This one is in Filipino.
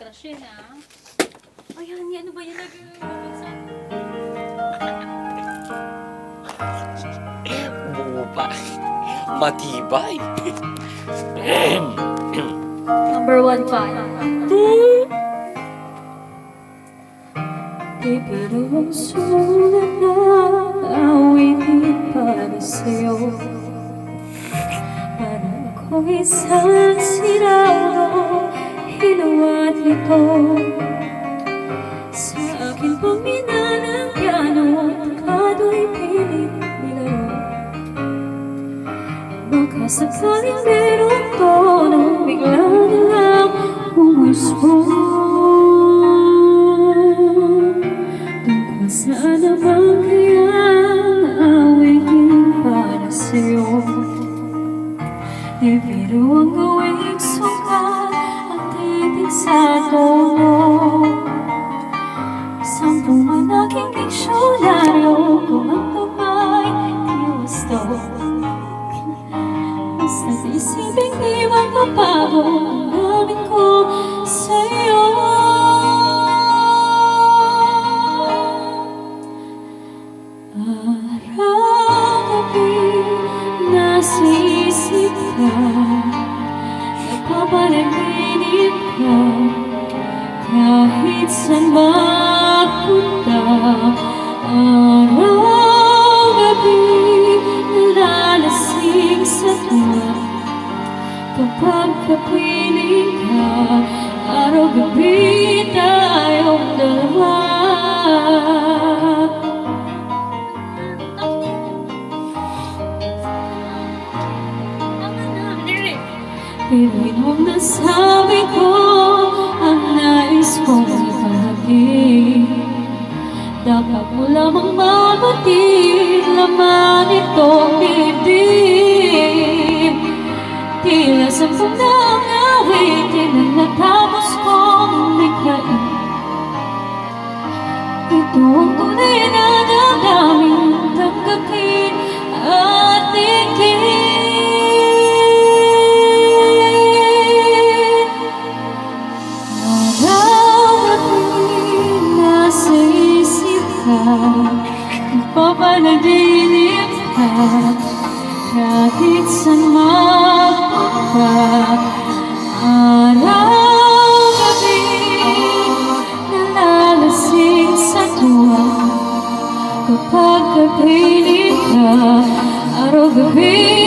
crush yun, ah. Ay, honey, ano ba yan? Buo pa. Matibay. Number 1 pa. Ibigong sulat na awitin para sa'yo. Para akong isang sirao, hinawa't ito. Sa akin pang minanang piano, takado'y pilit nilaro. Baka sakaling merong tono, bigla na lang humusbong. Saan naman kaya awitin para sa'yo? Di biro ang gawing sukat at titig sa tono. Sampung naging diksyonaryo kung ang kamay di wasto. Basta't isipin di magpapago ang namin ko sa'yo. Araw-gabi nasa isip ka, napapanaginip ka, kahit saan mapunta. Araw-gabi nalalasing sa tuwa, kapag kapiling ka, araw-gabi tayong dalawa. Ibinong nasabi ko ang nais kong ibahagi. Dapat mo lamang mabatid laman itong dibdib. Tila sampung na ang awitin ang natapos kong likhain. Ito ang tunay na damdamin, tanggapin at tingin. Papanaginip ka, kahit saan mapunta. Araw-gabi nalalasing sa tuwa, kapag kapiling ka, araw-gabi